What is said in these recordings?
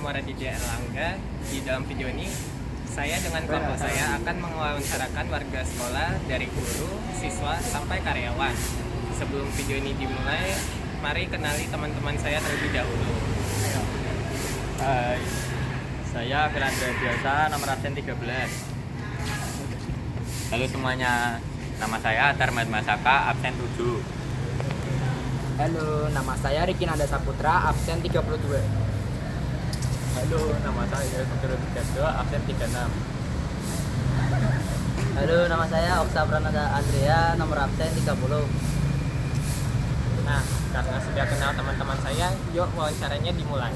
nama Raditya Erlangga. Di dalam video ini, saya dengan kelompok saya akan mewawancarakan warga sekolah dari guru, siswa, sampai karyawan. Sebelum video ini dimulai, mari kenali teman-teman saya terlebih dahulu. Hai, saya Firanda Biasa, nomor absen 13. Halo semuanya, nama saya Darmat Masaka, absen 7. Halo, nama saya Riki Nanda Saputra, absen 32. Halo, nama saya Sugiro Widardo, absen 36. Halo, nama saya Oksa Prananda Andrea, nomor absen 30. Nah, karena sudah kenal teman-teman saya, yuk wawancaranya dimulai.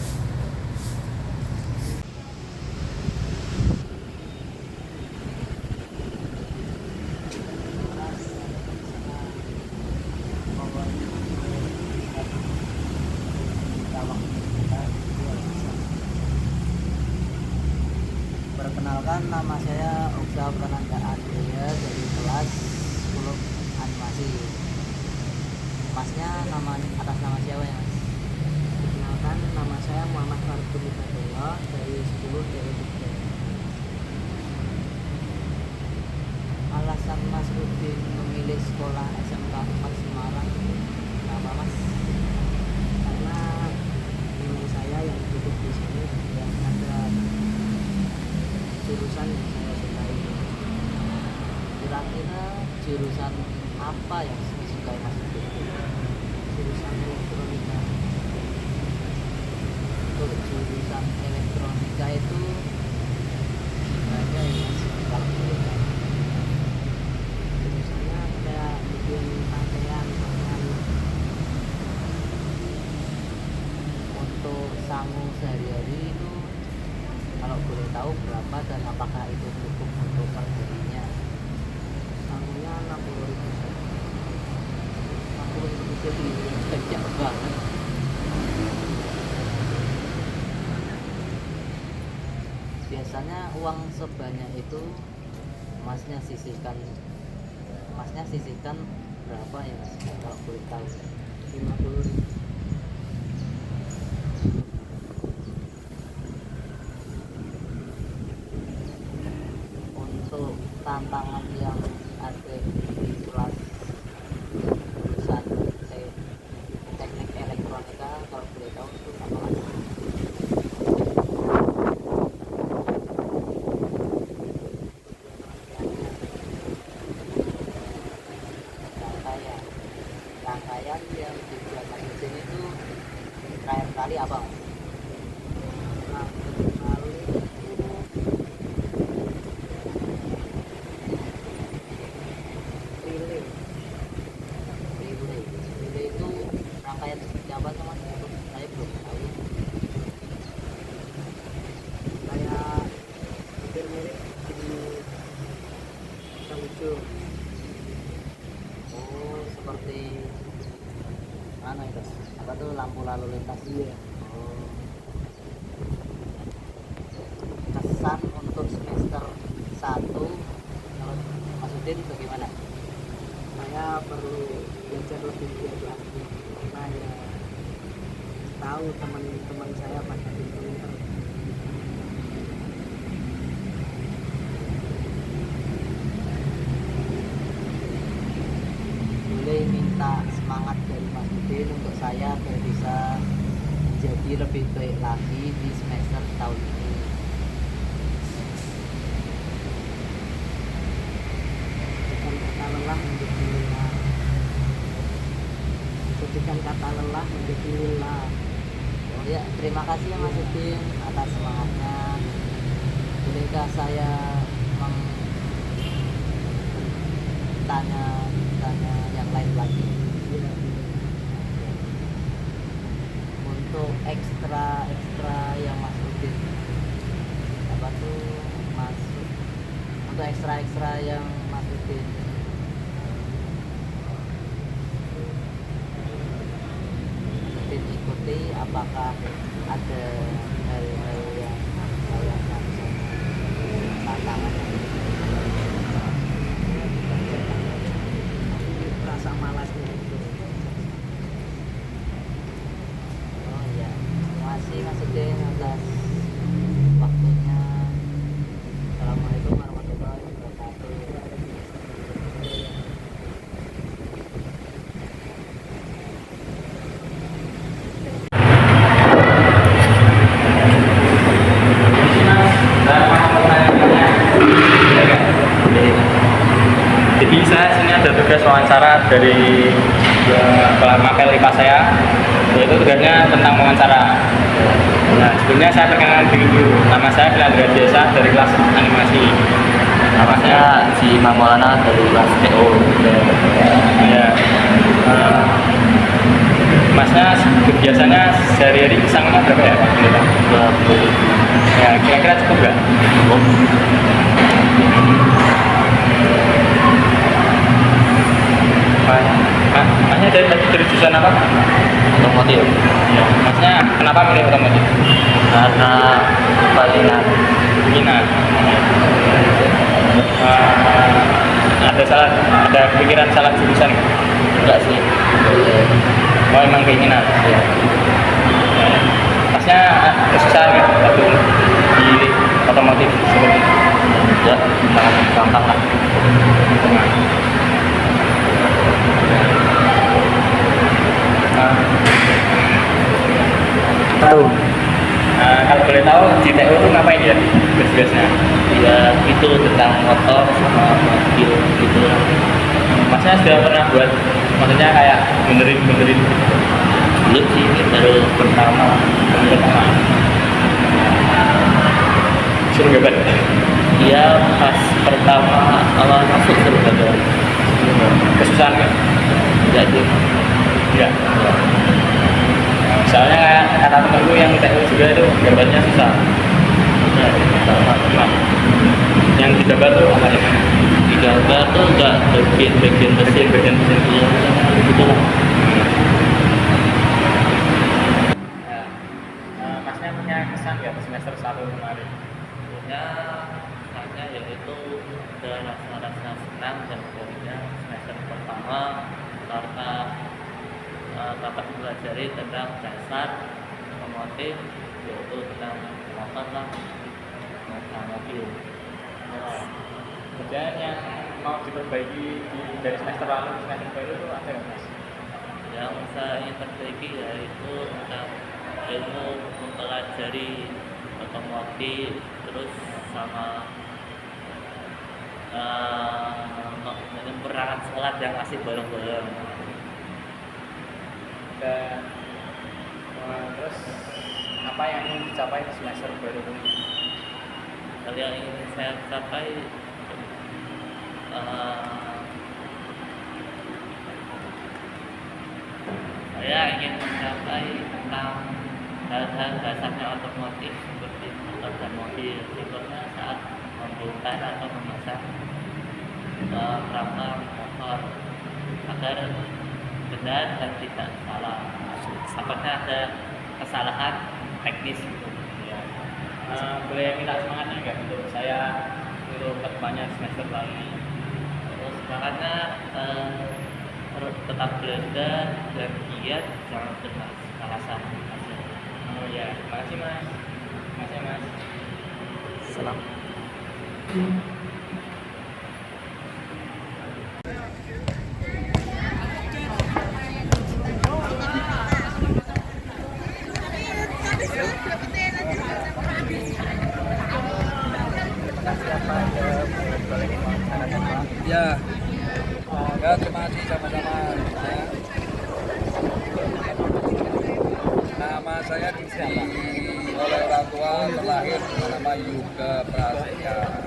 Perkenalkan, nama saya Oksa Prananda Andrea dari kelas 10 animasi. Masnya atas nama siapa ya, Mas? Perkenalkan, nama saya Muhammad Fardu Hidayatullah dari 10 DE3. Alasan Mas Rudin memilih sekolah SMK 4 Semarang kenapa, Mas? Karena menurut saya yang duduk di sini yang ada jurusan yang saya sukai. Kira-kira jurusan apa yang disukai Mas Rudin? Jurusan elektronika. Untuk jurusan elektronika itu banyak ya, Mas. Kalau boleh tahu. Jurusannya kayak bikin pakaian. Untuk sangu sehari-hari itu kalau boleh tahu berapa dan apakah itu cukup untuk perharinya? Sangunya 60.000. 60.000 jadi banyak banget. Biasanya uang sebanyak itu masnya sisihkan berapa ya, Mas? Kalau boleh tahu. 50.000. Untuk tantangan yang ada di kelas jurusan teknik elektronika, kalau boleh tahu itu apa, Mas? Rangkaian yang dibuat Mas Rudin itu terakhir kali apa, Mas? Relay itu rangkaian seperti apa sih, Mas? Saya belum tahu. Saya hampir mirip di Kangjo. Oh, seperti mana itu? Apa tuh lampu lalu lintas? Iya. Oh. Kesan untuk semester 1 menurut Mas Udin bagaimana? Saya perlu belajar lebih giat lagi karena ya tahu teman-teman saya pada pintar. Boleh minta semangat dari Mas Udin untuk saya agar bisa jadi lebih baik lagi di semester tahun ini. Jadikan kata lelah menjadi lelah. Oh ya, terima kasih ya Mas Udin atas semangatnya. Bolehkah saya tanya yang lain lagi? Ya. Untuk ekstra yang Mas Udin apa tuh masuk? Untuk ekstra yang Mas Udin ikuti, apakah ada hal-hal yang merasakan tantangan rasa malasnya itu? Oh iya, terima kasih Mas Udin atas dari materi IPA saya, yaitu tugasnya tentang wawancara. Nah, sebelumnya saya perkenalkan diri dulu. Nama saya Filandra Desa dari kelas animasi. Nama saya si Maulana dari kelas TO. Ya. Masnya biasanya sehari-hari pisangnya berapa ya Pak? Ya, kira-kira cukup nggak? Masnya dari jurusan apa? Otomotif. Ya. Masnya kenapa milih otomotif? Karena palingan Minat. Ada pikiran salah jurusan nggak? enggak sih. Oh, emang keinginan. Ya. Masnya kesusahan nggak waktu di otomotif seperti itu? Ya, sangat gampang lah. Tahu. Kalau boleh tahu di TU itu ngapain ya tugas-tugasnya? Ya itu tentang motor sama mobil gitu lah. Masnya sudah pernah buat, maksudnya kayak benerin Belum sih, ini baru pertama. suruh gambar? Dia pas pertama awal masuk suruh gambar. Kesusahan nggak? Enggak sih. Enggak. Soalnya kayak kata temenku yang TU juga itu gambarnya susah. Ya, pertama. Nah, yang digambar tuh apa ya? Digambar tuh enggak bagian mesin. Iya, gitu lah. Masnya punya kesan nggak semester 1 kemarin? Punya kesannya yaitu ada rasa-rasa senang dan pokoknya semester pertama karena dapat mempelajari tentang dasar otomotif, yaitu tentang motor lah, tentang mobil. Kemudian yang mau diperbaiki dari semester lalu ke semester baru itu apa ya Mas? Yang saya ingin perbaiki yaitu tentang ilmu mempelajari otomotif, terus sama menyempurnakan sholat yang masih bolong-bolong. Dan terus apa yang ingin dicapai di semester baru ini? Hal yang ingin saya capai saya ingin mencapai tentang hal-hal dasarnya otomotif seperti motor dan mobil, contohnya saat membongkar atau memasang perangkat motor agar benar dan tidak salah. Takutnya ada kesalahan teknis gitu. Ya. Boleh minta semangatnya nggak untuk saya untuk kedepannya semester lalu ini? Terus makanya tetap belajar dan giat, jangan pernah alasan. Oh ya, makasih Mas. Makasih Mas. Salam. Ya, terima kasih sama-sama. Ya. Nama saya diberi oleh orang tua terlahir dengan nama Yuga Prasetya.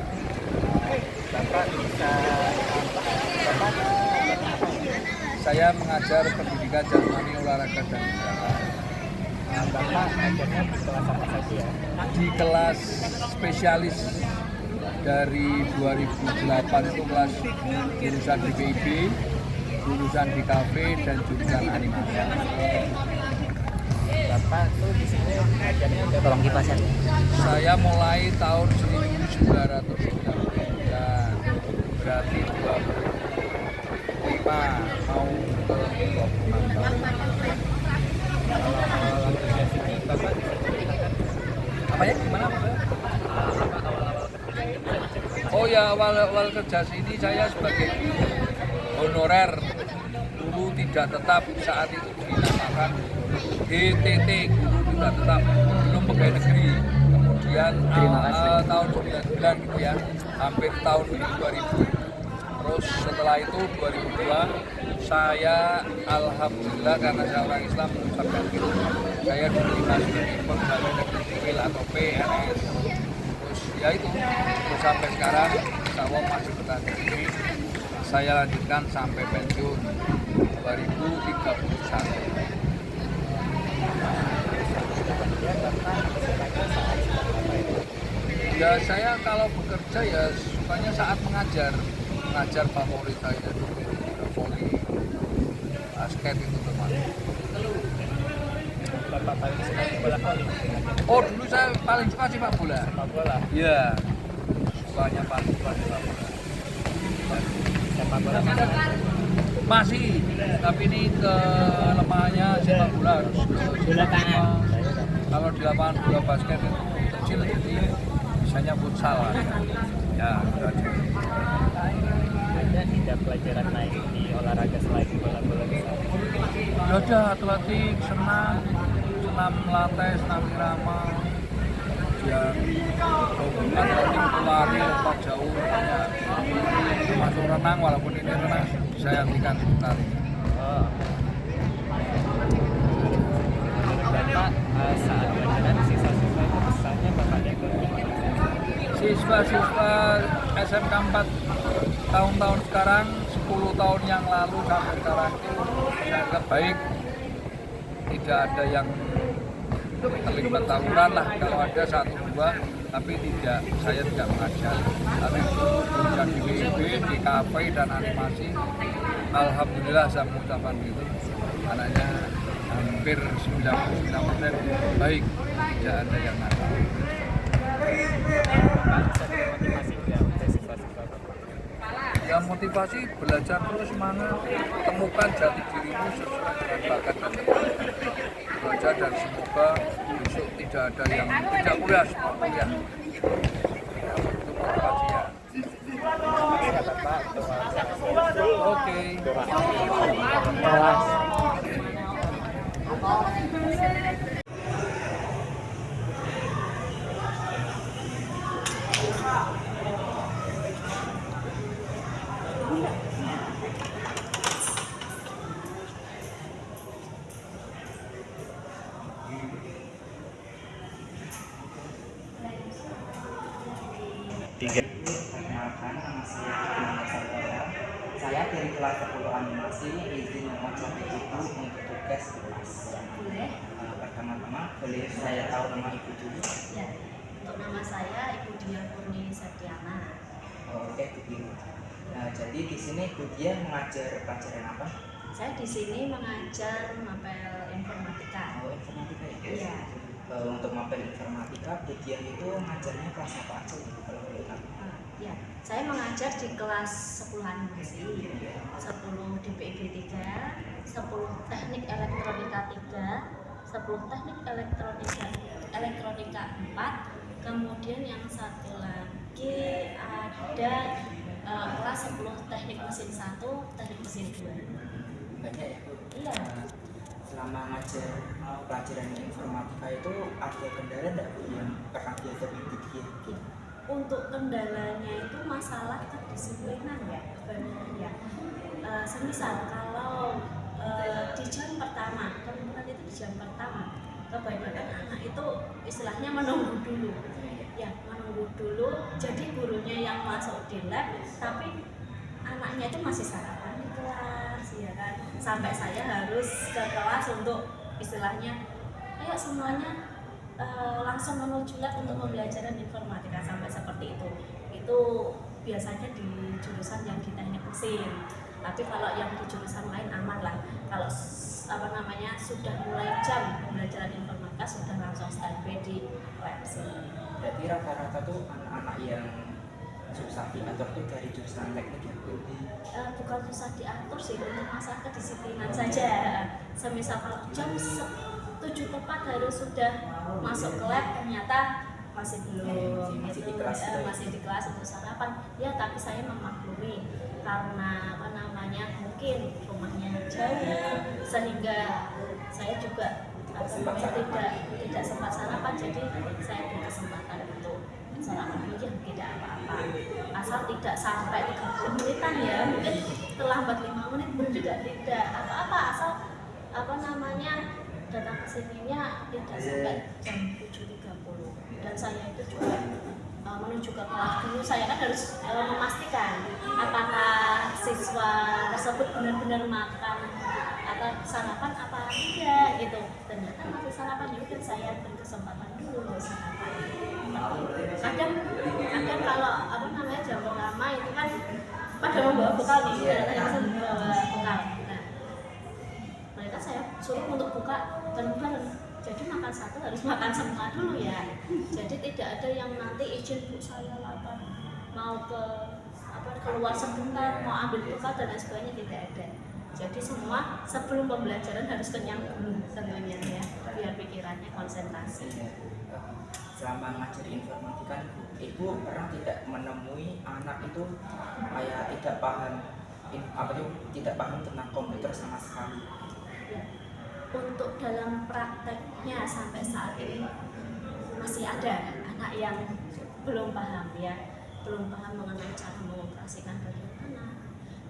Saya mengajar pendidikan jasmani, olahraga dan kesehatan. Bapak ajarnya di kelas apa saja ya? Di kelas spesialis dari 2008 itu kelas jurusan DPIB, jurusan DKV dan jurusan animasi. Bapak tuh di sini ajarnya udah Tolong kipasin. Saya mulai tahun 1999, berarti 25 mau ke 26 tahun. awal kerja sini Bapak bisa ceritakan Apa ya? Gimana? Oh ya, awal kerja sini saya sebagai honorer, guru tidak tetap, saat itu dinamakan GTT, guru tidak tetap, belum pegawai negeri. Kemudian tahun 99 gitu ya, hampir tahun 2000. Terus setelah itu 2002 Saya alhamdulillah karena saya orang Islam mengucapkan gitu. Saya diterima sebagai pegawai negeri sipil atau PNS. Terus ya itu, terus sampai sekarang insya Allah masih bertahan di sini. Saya lanjutkan sampai pensiun 2031. Ya saya kalau bekerja ya sukanya saat mengajar favorit saya itu voli, basket itu termasuk. Bapak paling suka bola voli. Oh dulu saya paling suka sepak bola. Sepak bola. Iya, sukanya paling suka sepak bola. Sepak bola mana? Masih, tapi ini kelemahannya sepak bola harus ke Bola tangan. Kalau di lapangan bola basket itu kecil jadi misalnya futsal lah. Ya, itu aja. Ada tidak pelajaran lain di olahraga selain bola-bola besar? Ya ada atletik, senam latih, senam irama, kemudian atletik lari, lompat jauh, ya. Termasuk renang walaupun ini renang saya hentikan sebentar. Oh. Menurut Bapak, saat pelajaran siswa-siswa itu pesannya Bapak lihat bagaimana? Siswa-siswa SMK 4 tahun-tahun sekarang, 10 tahun yang lalu sampai sekarang itu saya anggap baik. Tidak ada yang terlibat tawuran lah, kalau ada 1-2, tapi saya tidak mengajar. Tapi bisa di WIB, di kafe dan animasi. Alhamdulillah saya mengucapkan gitu. Anaknya hampir 99% baik, tidak ada yang nakal. Bapak bisa dimotivasi nggak untuk siswa-siswa Bapak? Ya motivasi belajar terus, semangat, temukan jati dirimu sesuai dengan bakat dan minat. Belajar dan semoga besok tidak ada yang tidak kuliah, semua kuliah. Itu motivasi ya. Terima kasih Bapak untuk waktunya. Oke. Perkenalkan, nama saya Firman Saudara. Saya dari kelas 10 animasi izin mengucap ibu untuk tugas di kelas. Pertama-tama boleh saya tahu nama ibu dulu? Ya, untuk nama saya Ibu Dia Purni Septiana. Oh, oke, Bu Dia. Jadi di sini Bu Dia mengajar pelajaran apa? Saya di sini mengajar mapel informatika. Oh, informatika ya? Iya. Untuk mapel informatika, Bu Dia itu mengajarnya kelas apa aja ya, kalau boleh tahu? Ya, saya mengajar di kelas 10 animasi, 10 DPIB 3, 10 teknik elektronika 3, 10 teknik elektronika 4, kemudian yang satu lagi ada kelas 10 teknik mesin 1, teknik mesin 2. Banyak ya, Bu? Iya. Selama ngajar pelajaran informatika itu ada kendala enggak, Bu, yang pernah dihadapi Bu Dia? Untuk kendalanya itu masalah kedisiplinan ya sebenarnya. Semisal kalau di jam pertama, kemudian itu di jam pertama, kebanyakan anak itu istilahnya menunggu dulu. Ya, menunggu dulu. Jadi gurunya yang masuk di lab, tapi anaknya itu masih sarapan di kelas, ya kan? Sampai saya harus ke kelas untuk istilahnya, ayo semuanya langsung menuju lab untuk pembelajaran informatika, sampai seperti itu. Itu biasanya di jurusan yang di teknik mesin. Tapi kalau yang di jurusan lain aman lah. Kalau sudah mulai jam pembelajaran informatika sudah langsung standby di lab sini. Berarti rata-rata tuh anak-anak yang susah diatur tuh dari jurusan teknik ya, Bu? Bukan susah diatur sih, untuk masalah kedisiplinan saja. Semisal kalau jam 7 tepat harus sudah masuk ke lab, ternyata masih belum, masih gitu. di kelas gitu ya? Masih di kelas untuk sarapan. Ya, tapi saya memaklumi karena mungkin rumahnya jauh, sehingga saya juga tidak sempat sarapan. Jadi saya beri kesempatan untuk sarapan, ya tidak apa-apa, asal tidak sampai 30 menitan ya, mungkin terlambat 5 menit pun juga tidak apa-apa, asal apa namanya datang ke sininya tidak sampai jam 7.30. Dan saya itu juga menuju ke kelas dulu, saya kan harus memastikan apakah siswa tersebut benar-benar makan atau sarapan apa tidak gitu. Ternyata masih sarapan, ya udah saya beri kesempatan dulu untuk sarapan. Kadang kalau apa namanya jam pertama itu kan pada membawa bekal nih, saya langsung membawa bekal. Nah, mereka saya suruh untuk buka bareng-bareng. Jadi makan satu harus makan semua dulu ya. Jadi tidak ada yang nanti izin bu saya lapar, mau ke keluar sebentar, mau ambil bekal dan lain sebagainya, tidak ada. Jadi semua sebelum pembelajaran harus kenyang dulu tentunya ya, biar pikirannya konsentrasi. Selama ngajari informatika, ibu pernah tidak menemui anak itu kayak tidak paham tentang komputer sama sekali? Ya. Untuk dalam prakteknya sampai saat ini masih ada anak yang belum paham ya, belum paham mengenai cara mengoperasikan bagaimana.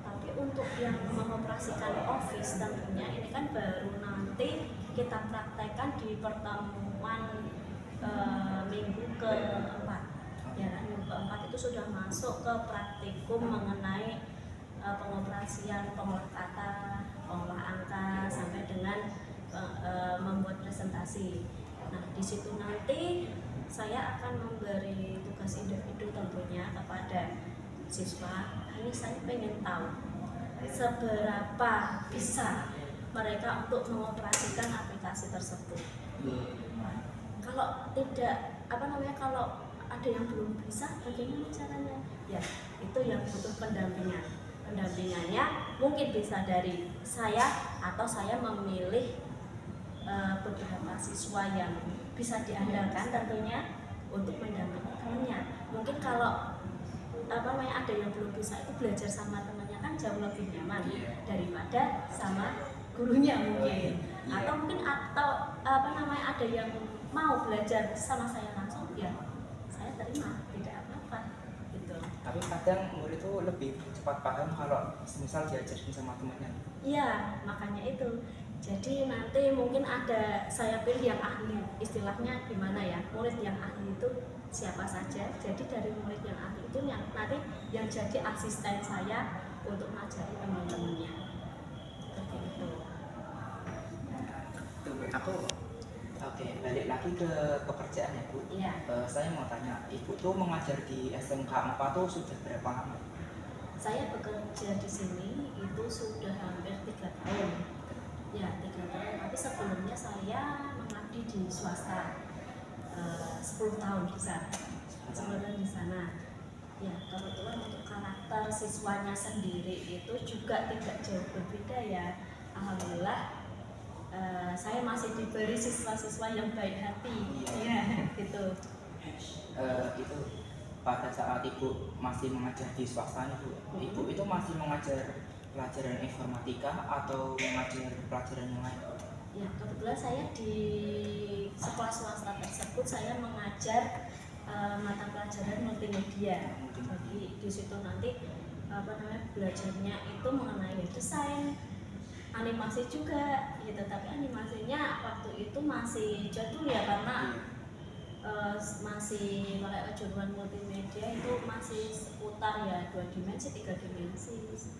Tapi untuk yang mengoperasikan Office tentunya ini kan baru nanti kita praktekkan di pertemuan minggu keempat. Ya kan, minggu keempat itu sudah masuk ke praktikum mengenai pengoperasian pengolah kata, pengolah angka sampai dengan membuat presentasi. Nah, di situ nanti saya akan memberi tugas individu tentunya kepada siswa. Ini saya pengen tahu seberapa bisa mereka untuk mengoperasikan aplikasi tersebut. Kalau tidak kalau ada yang belum bisa, bagaimana caranya? Ya, itu yang butuh pendampingan. Pendampingannya mungkin bisa dari saya atau saya memilih beberapa siswa yang bisa diandalkan tentunya untuk mendampingi temannya. Mungkin kalau ada yang belum bisa itu belajar sama temannya kan jauh lebih nyaman daripada sama gurunya mungkin. Atau mungkin ada yang mau belajar sama saya langsung, ya saya terima, tidak apa-apa gitu. Tapi kadang murid itu lebih cepat paham kalau misal diajarin sama temannya. Iya, makanya itu. Jadi nanti mungkin ada saya pilih yang ahli, istilahnya gimana ya, murid yang ahli itu siapa saja. Jadi dari murid yang ahli itu yang nanti yang jadi asisten saya untuk ngajari teman-temannya. Seperti itu. Oke, balik lagi ke pekerjaan ya Bu. Iya. Saya mau tanya, Ibu tuh mengajar di SMK 4 tuh sudah berapa lama? Saya bekerja di sini itu sudah hampir 3 tahun. Ya, 3 tahun. Tapi sebelumnya saya mengabdi di swasta 10 tahun di sana. 10 tahun di sana. Ya, kebetulan untuk karakter siswanya sendiri itu juga tidak jauh berbeda ya. Alhamdulillah. Saya masih diberi siswa-siswa yang baik hati, ya gitu. Itu pada saat Ibu masih mengajar di swasta Bu, Ibu itu masih mengajar pelajaran informatika atau mengajar pelajaran yang lain? Ya, kebetulan saya di sekolah swasta tersebut saya mengajar mata pelajaran multimedia. Jadi di situ nanti belajarnya itu mengenai desain, animasi juga gitu, tapi animasinya waktu itu masih jadul ya karena masih pakai kejuruan multimedia, itu masih seputar ya 2 dimensi 3 dimensi gitu.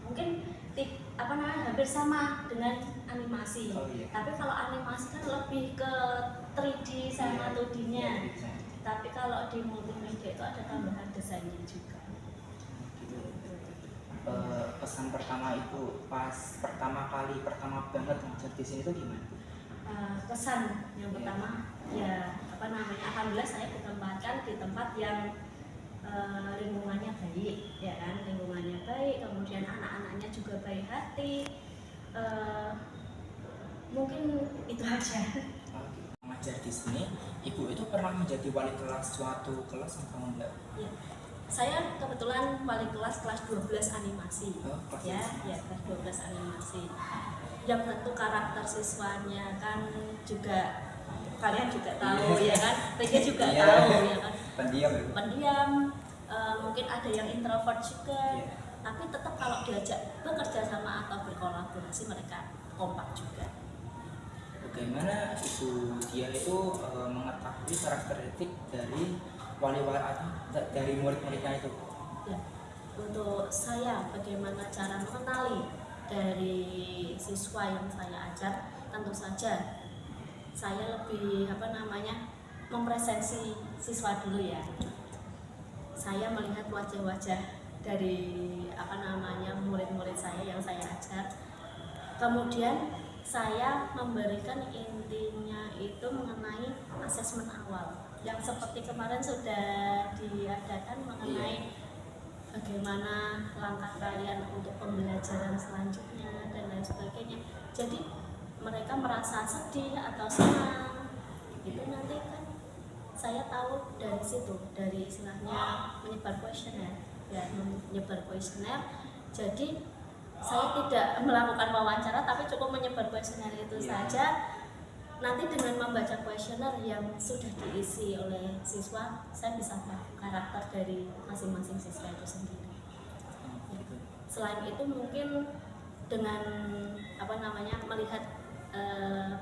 Mungkin hampir sama dengan animasi. Tapi kalau animasi kan lebih ke 3D sama 2D-nya. Tapi kalau di multimedia itu ada tambahan desainnya juga. Pesan pertama Ibu pas pertama banget ngajar di sini itu gimana? Kesan yang pertama ya alhamdulillah saya ditempatkan di tempat yang lingkungannya baik, ya kan, lingkungannya baik, kemudian anak-anaknya juga baik hati. Mungkin itu aja. Mengajar di sini, Ibu itu pernah menjadi wali kelas suatu kelas atau enggak? Ya. Saya kebetulan wali kelas 12 animasi. Kelas 12 animasi. Yang tentu karakter siswanya kan juga kalian juga tahu ya kan, mereka juga tahu ya kan. Pendiam. Mungkin ada yang introvert juga. tapi tetap kalau diajak bekerja sama atau berkolaborasi mereka kompak juga. Bagaimana ibu dia itu mengetahui karakteristik dari dari murid-muridnya itu? Ya, untuk saya bagaimana cara mengenali dari siswa yang saya ajar, tentu saja saya lebih mempresensi siswa dulu ya. Saya melihat wajah-wajah dari murid-murid saya yang saya ajar. Kemudian saya memberikan intinya itu mengenai asesmen awal yang seperti kemarin sudah diadakan mengenai bagaimana langkah kalian untuk pembelajaran selanjutnya dan lain sebagainya. Jadi mereka merasa sedih atau senang itu nanti kan saya tahu dari situ, dari istilahnya menyebar kuesioner ya, menyebar kuesioner. Jadi saya tidak melakukan wawancara tapi cukup menyebar kuesioner itu saja. Nanti dengan membaca kuesioner yang sudah diisi oleh siswa, saya bisa tahu karakter dari masing-masing siswa itu sendiri. Selain itu mungkin dengan melihat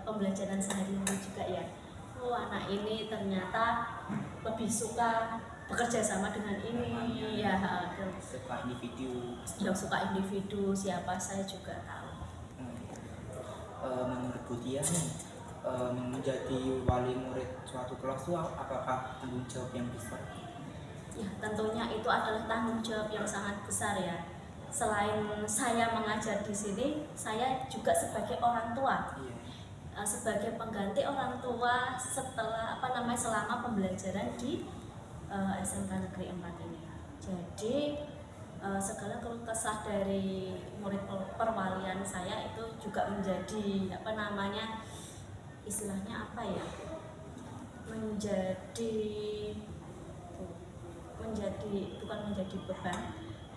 pembelajaran sehari-hari juga ya. Oh, anak ini ternyata lebih suka bekerja sama dengan ini ya, Suka individu. yang suka individu siapa saya juga tahu. Menurut Bu Tia nih, menjadi wali murid suatu kelas itu apakah tanggung jawab yang besar? Ya, tentunya itu adalah tanggung jawab yang sangat besar ya. Selain saya mengajar di sini, saya juga sebagai orang tua, sebagai pengganti orang tua setelah selama pembelajaran di SMK Negeri 4 ini. Jadi segala keluh kesah dari murid perwalian saya itu juga menjadi bukan menjadi beban,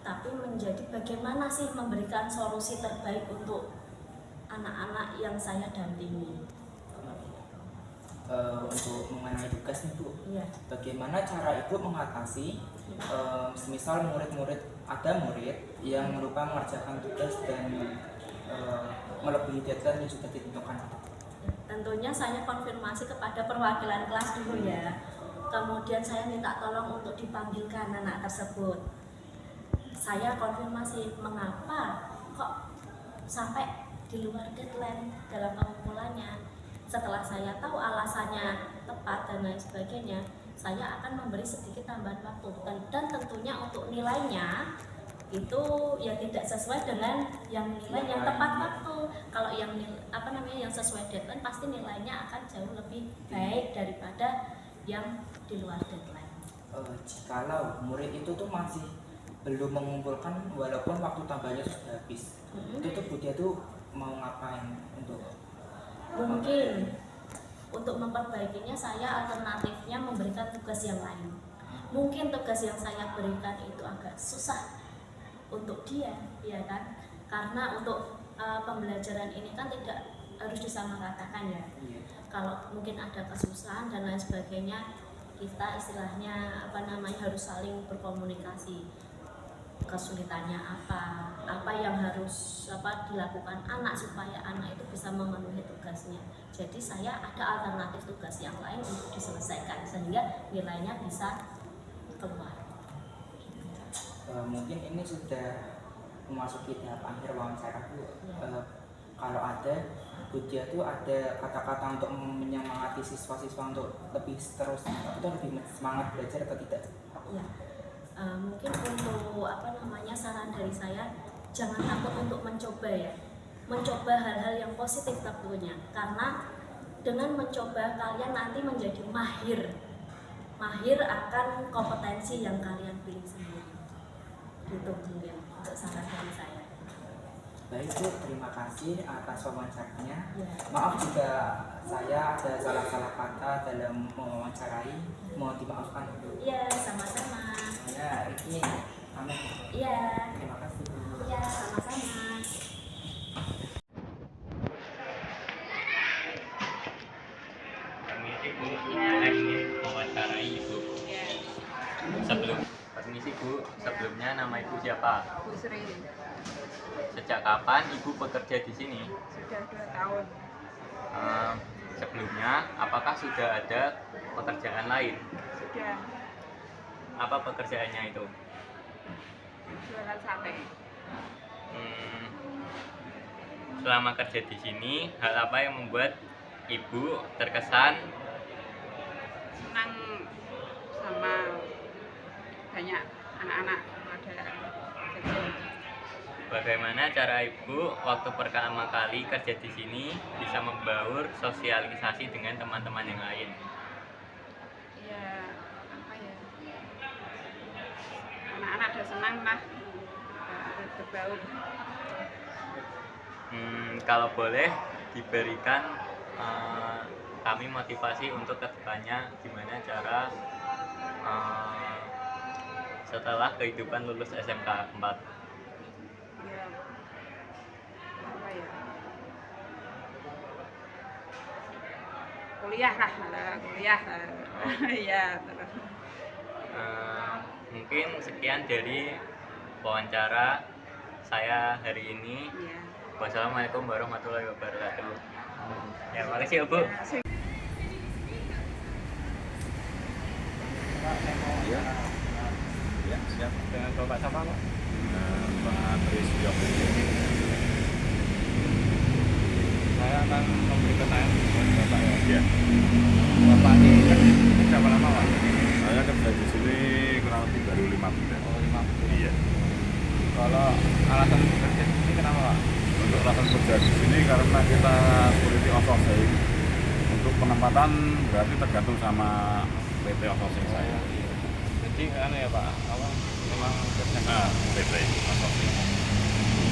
tapi menjadi bagaimana sih memberikan solusi terbaik untuk anak-anak yang saya dampingi. Untuk mengenai tugas nih Bu, Iya. bagaimana cara Ibu mengatasi semisal ada murid yang lupa mengerjakan tugas dan melebihi deadline yang sudah ditentukan? Tentunya saya konfirmasi kepada perwakilan kelas dulu ya. Kemudian saya minta tolong untuk dipanggilkan anak tersebut. Saya konfirmasi mengapa kok sampai di luar deadline dalam pengumpulannya. Setelah saya tahu alasannya tepat dan lain sebagainya, saya akan memberi sedikit tambahan waktu dan tentunya untuk nilainya itu ya tidak sesuai dengan yang nilai yang tepat waktu. Kalau yang yang sesuai deadline pasti nilainya akan jauh lebih baik daripada yang di luar deadline. Jikalau murid itu tuh masih belum mengumpulkan walaupun waktu tambahnya sudah habis, itu tuh Bu Tia tuh mau ngapain untuk Mungkin untuk memperbaikinya saya alternatifnya memberikan tugas yang lain. Mungkin tugas yang saya berikan itu agak susah untuk dia, ya kan? Karena untuk pembelajaran ini kan tidak harus disamaratakan ya. Kalau mungkin ada kesusahan dan lain sebagainya, kita istilahnya harus saling berkomunikasi. Kesulitannya apa yang harus dilakukan anak supaya anak itu bisa memenuhi tugasnya. Jadi saya ada alternatif tugas yang lain untuk diselesaikan sehingga nilainya bisa keluar. Mungkin ini sudah memasuki tahap akhir wawancara Bu. Kalau ada Bu Tia tuh ada kata-kata untuk menyemangati siswa-siswa untuk lebih terus atau lebih semangat belajar atau tidak? Ya. Mungkin untuk saran dari saya, jangan takut untuk mencoba ya, mencoba hal-hal yang positif tentunya, karena dengan mencoba kalian nanti menjadi mahir akan kompetensi yang kalian pilih sendiri. Gitu mungkin untuk saran dari saya. Baik Bu, terima kasih atas wawancaranya. Ya. Maaf jika saya ada salah-salah kata dalam mewawancarai, mohon dimaafkan Bu. Iya, sama-sama. Saya Riki pamit. Iya. Terima kasih Bu. Iya, sama-sama. Permisi Bu, saya ingin mewawancarai Ibu. Sebelum permisi Permisi Bu, sebelumnya nama Ibu siapa? Bu Sri, Sejak kapan Ibu bekerja di sini? sudah 2 tahun. Eh, Sebelumnya, apakah sudah ada pekerjaan lain? Sudah Apa pekerjaannya itu? jualan sate. Hmm, Selama kerja di sini, hal apa yang membuat Ibu terkesan? Senang sama banyak anak-anak ada jajan. Bagaimana cara Ibu waktu pertama kali kerja di sini bisa membaur sosialisasi dengan teman-teman yang lain? Ya, apa ya? Anak-anak ada senang lah berbaur. Kalau boleh diberikan kami motivasi untuk kedepannya gimana cara setelah kehidupan lulus SMK 4. Ya, apa ya? Kuliah lah, kuliah. Ya, terus. Mungkin sekian dari wawancara saya hari ini. Ya. Wassalamualaikum warahmatullahi wabarakatuh. Ya, makasih ya Bu. Ya, ya siap. Dengan Bapak siapa Pak? Pak Trisyo. Saya akan memberi pertanyaan buat Bapak ya. Ya, Bapak ini kerja di sini berapa lama Pak? saya kerja di sini kurang lebih baru 5 bulan. Oh, 5 bulan. Iya. Kalau alasan bekerja di sini kenapa Pak? Untuk alasan kerja di sini karena kita quality outsourcing. Untuk penempatan berarti tergantung sama PT outsourcing saya. Jadi kan ya Pak, apa memang kerja PT outsourcing.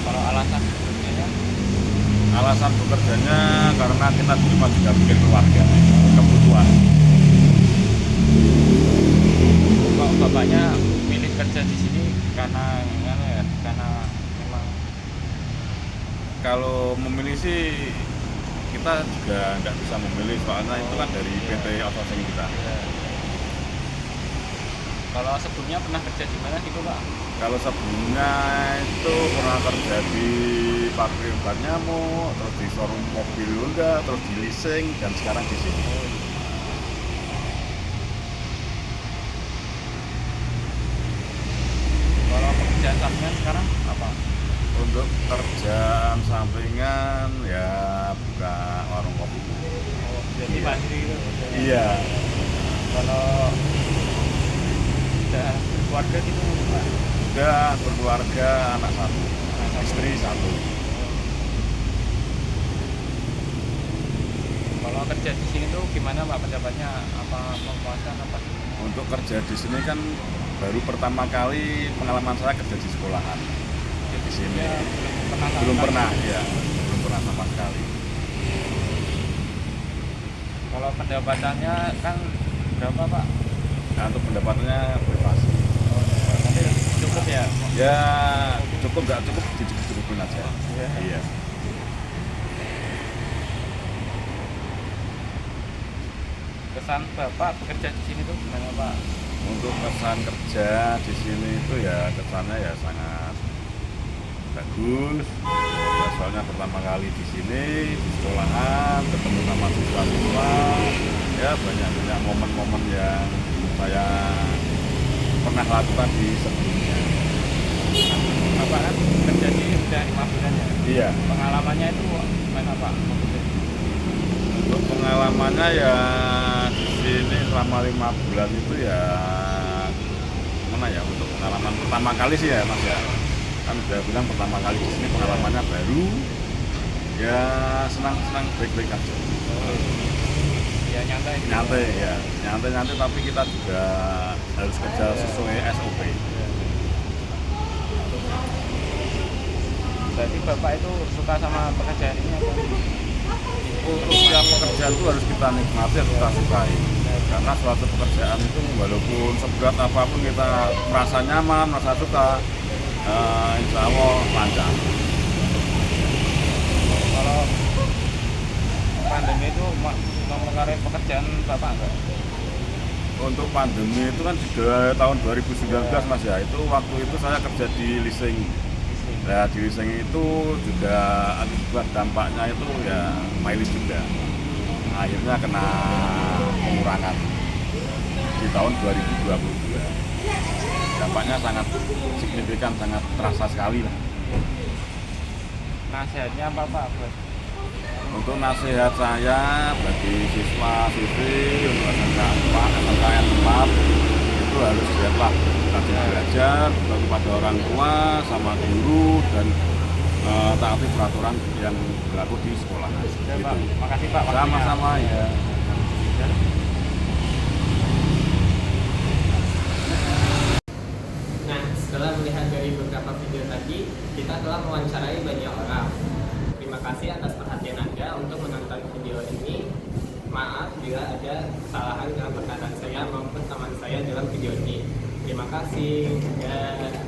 kalau alasan bekerjanya Alasan bekerjanya karena kita di rumah juga bikin keluarga, kebutuhan. kok bapaknya milih kerja di sini karena memang Kalau memilih sih kita juga nggak bisa memilih soalnya itu kan dari PT outsourcing kita. kalau sebelumnya pernah kerja di mana gitu Pak? Kalau sebelumnya itu pernah kerja di pabrik obat nyamuk, terus di showroom mobil Honda, terus di leasing, dan sekarang di sini. Kalau pekerjaan sampingan sekarang apa? Untuk kerjaan sampingan ya buka warung kopi. Oh, jadi mandiri gitu. Iya, Kalau sudah berkeluarga gitu Pak? udah berkeluarga, anak satu, istri satu. Kalau kerja di sini tuh gimana Pak pendapatnya? Apa memuaskan apa? Untuk kerja di sini kan baru pertama kali pengalaman saya kerja di sekolahan. Di sini belum pernah sama sekali. Kalau pendapatannya kan berapa Pak? Nah, untuk pendapatannya bebas. Nanti cukup ya? Ya cukup nggak cukup dicukupin aja. Iya. Kesan Bapak bekerja di sini tuh gimana Pak? Untuk kesan kerja di sini itu ya kesannya ya sangat bagus. Ya, soalnya pertama kali di sini di sekolahan ketemu sama siswa-siswa, ya banyak momen-momen yang saya pernah lakukan di sebelumnya. Bapak kan kerja di sini udah 5 bulan ya? Iya. Pengalamannya itu gimana Pak? Untuk pengalamannya ya di sini selama 5 bulan itu ya mana ya, untuk pengalaman pertama kali sih ya Mas ya, kan udah bilang pertama kali di sini pengalamannya baru, ya senang baik-baik aja. Ya nyantai gitu. Nyantai tapi kita juga harus kerja sesuai SOP. Berarti Bapak itu suka sama pekerjaan ini apa? Untuk yang pekerjaan itu harus kita nikmati, harus kita sukai. Karena suatu pekerjaan itu walaupun seberat apapun kita merasa nyaman, merasa suka, insya Allah lancar. Kalau pandemi itu mempengaruhi pekerjaan Bapak enggak? untuk pandemi itu kan di tahun 2019 Mas ya, itu waktu itu saya kerja di leasing. Nah di leasing itu juga akibat dampaknya itu ya mileage juga. Akhirnya kena pengurangan di tahun 2022. Dampaknya sangat signifikan, sangat terasa sekali lah. Nasihatnya apa Pak? Untuk nasihat saya bagi siswa-siswi untuk SMK 4 itu harus giatlah rajin belajar, kepada orang tua sama guru dan taati peraturan yang berlaku di sekolah. Ya, Gitu. Pak. Makasih Pak. Sama-sama ya. Nah, setelah melihat dari beberapa video tadi, kita telah mewawancarai banyak orang. Terima kasih atas perhatian Anda untuk menonton video ini. Maaf bila ada kesalahan dalam perkataan saya maupun teman saya dalam video ini. Terima kasih. Dan